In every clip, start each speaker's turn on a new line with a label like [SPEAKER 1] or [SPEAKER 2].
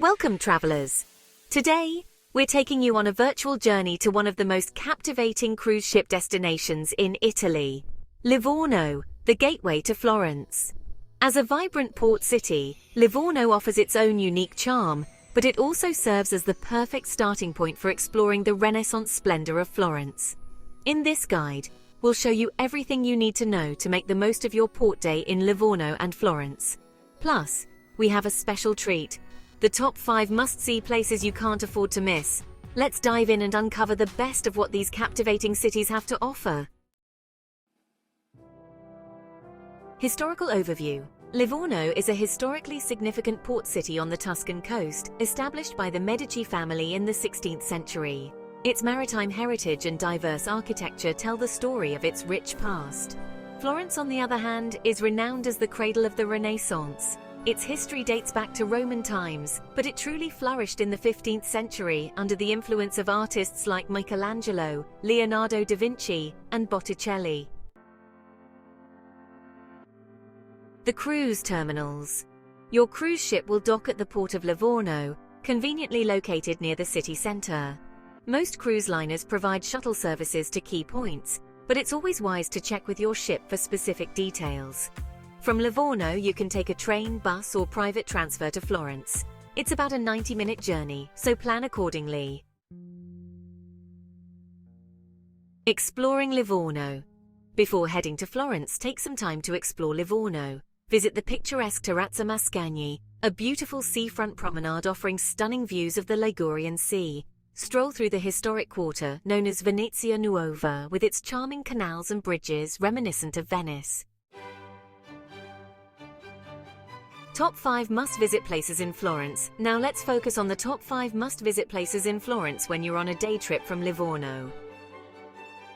[SPEAKER 1] Welcome, travelers. Today, we're taking you on a virtual journey to one of the most captivating cruise ship destinations in Italy, Livorno, the gateway to Florence. As a vibrant port city, Livorno offers its own unique charm, but it also serves as the perfect starting point for exploring the Renaissance splendor of Florence. In this guide, we'll show you everything you need to know to make the most of your port day in Livorno and Florence. Plus, we have a special treat. The top 5 must-see places you can't afford to miss. Let's dive in and uncover the best of what these captivating cities have to offer. Historical overview. Livorno is a historically significant port city on the Tuscan coast, established by the Medici family in the 16th century. Its maritime heritage and diverse architecture tell the story of its rich past. Florence, on the other hand, is renowned as the cradle of the Renaissance. Its history dates back to Roman times, but it truly flourished in the 15th century under the influence of artists like Michelangelo, Leonardo da Vinci, and Botticelli. The cruise terminals. Your cruise ship will dock at the port of Livorno, conveniently located near the city centre. Most cruise liners provide shuttle services to key points, but it's always wise to check with your ship for specific details. From Livorno, you can take a train, bus, or private transfer to Florence. It's about a 90-minute journey, so plan accordingly. Exploring Livorno. Before heading to Florence, take some time to explore Livorno. Visit the picturesque Terrazza Mascagni, a beautiful seafront promenade offering stunning views of the Ligurian Sea. Stroll through the historic quarter, known as Venezia Nuova, with its charming canals and bridges reminiscent of Venice. Top 5 must-visit places in Florence. Now let's focus on the top 5 must-visit places in Florence when you're on a day trip from Livorno.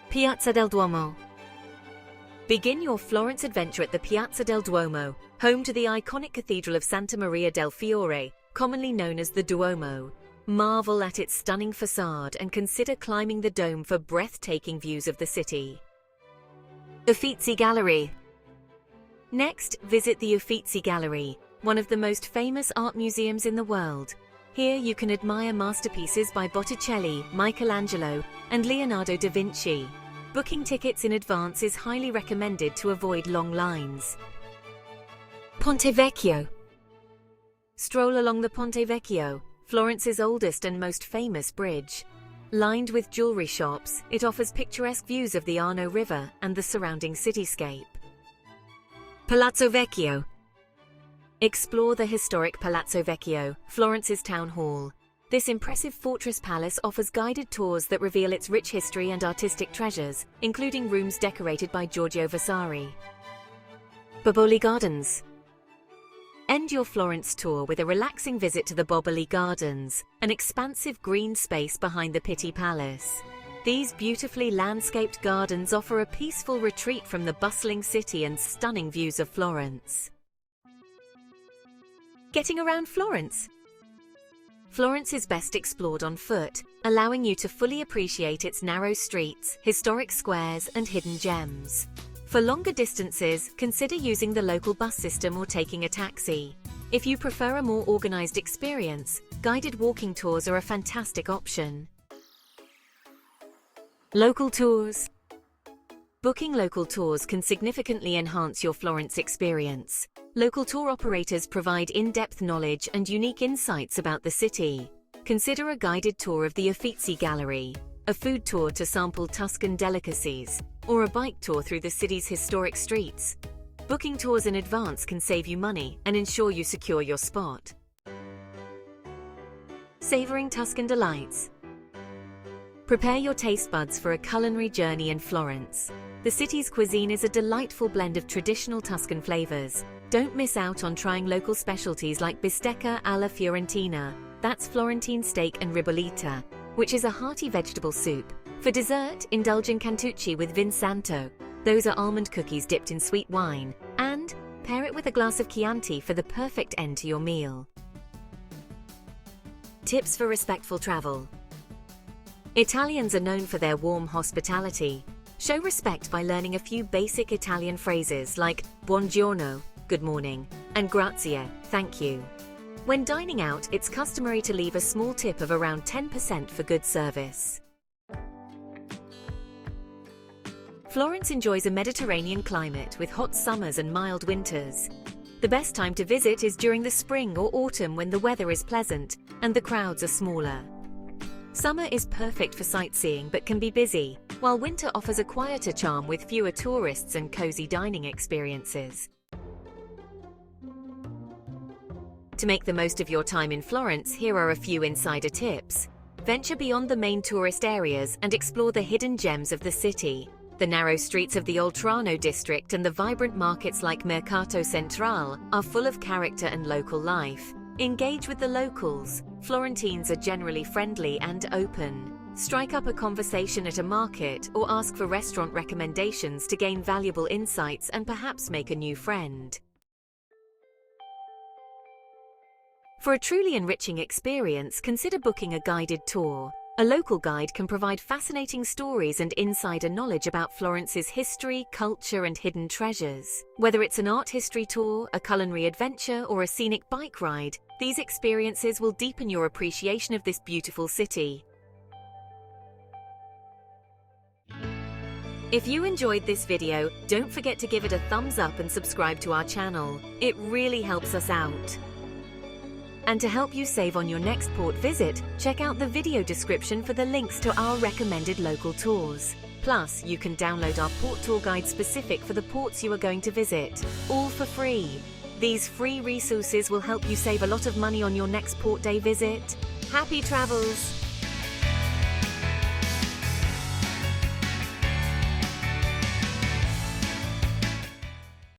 [SPEAKER 1] Piazza del Duomo. Begin your Florence adventure at the Piazza del Duomo, home to the iconic Cathedral of Santa Maria del Fiore, commonly known as the Duomo. Marvel at its stunning facade and consider climbing the dome for breathtaking views of the city. Uffizi Gallery. Next, visit the Uffizi Gallery, one of the most famous art museums in the world. Here you can admire masterpieces by Botticelli, Michelangelo, and Leonardo da Vinci. Booking tickets in advance is highly recommended to avoid long lines. Ponte Vecchio. Stroll along the Ponte Vecchio, Florence's oldest and most famous bridge. Lined with jewelry shops, it offers picturesque views of the Arno River and the surrounding cityscape. Palazzo Vecchio. Explore the historic Palazzo Vecchio, Florence's town hall. This impressive fortress palace offers guided tours that reveal its rich history and artistic treasures, including rooms decorated by Giorgio Vasari. Boboli Gardens. End your Florence tour with a relaxing visit to the Boboli Gardens, an expansive green space behind the Pitti Palace. These beautifully landscaped gardens offer a peaceful retreat from the bustling city and stunning views of Florence. Getting around Florence. Florence is best explored on foot, allowing you to fully appreciate its narrow streets, historic squares, and hidden gems. For longer distances, consider using the local bus system or taking a taxi. If you prefer a more organized experience, guided walking tours are a fantastic option. Local tours. Booking local tours can significantly enhance your Florence experience. Local tour operators provide in-depth knowledge and unique insights about the city. Consider a guided tour of the Uffizi Gallery, a food tour to sample Tuscan delicacies, or a bike tour through the city's historic streets. Booking tours in advance can save you money and ensure you secure your spot. Savoring Tuscan delights. Prepare your taste buds for a culinary journey in Florence. The city's cuisine is a delightful blend of traditional Tuscan flavors. Don't miss out on trying local specialties like bistecca alla fiorentina, that's Florentine steak, and ribollita, which is a hearty vegetable soup. For dessert, indulge in cantucci with vin santo. Those are almond cookies dipped in sweet wine. And pair it with a glass of Chianti for the perfect end to your meal. Tips for respectful travel. Italians are known for their warm hospitality. Show respect by learning a few basic Italian phrases like buongiorno, good morning, and grazie, thank you. When dining out, it's customary to leave a small tip of around 10% for good service. Florence enjoys a Mediterranean climate with hot summers and mild winters. The best time to visit is during the spring or autumn when the weather is pleasant and the crowds are smaller. Summer is perfect for sightseeing but can be busy, while winter offers a quieter charm with fewer tourists and cozy dining experiences. To make the most of your time in Florence, here are a few insider tips. Venture beyond the main tourist areas and explore the hidden gems of the city. The narrow streets of the Oltrarno district and the vibrant markets like Mercato Centrale are full of character and local life. Engage with the locals. Florentines are generally friendly and open. Strike up a conversation at a market or ask for restaurant recommendations to gain valuable insights and perhaps make a new friend. For a truly enriching experience, consider booking a guided tour. A local guide can provide fascinating stories and insider knowledge about Florence's history, culture, and hidden treasures. Whether it's an art history tour, a culinary adventure, or a scenic bike ride, these experiences will deepen your appreciation of this beautiful city. If you enjoyed this video, don't forget to give it a thumbs up and subscribe to our channel. It really helps us out. And to help you save on your next port visit, check out the video description for the links to our recommended local tours. Plus, you can download our port tour guide specific for the ports you are going to visit, all for free. These free resources will help you save a lot of money on your next port day visit. Happy travels!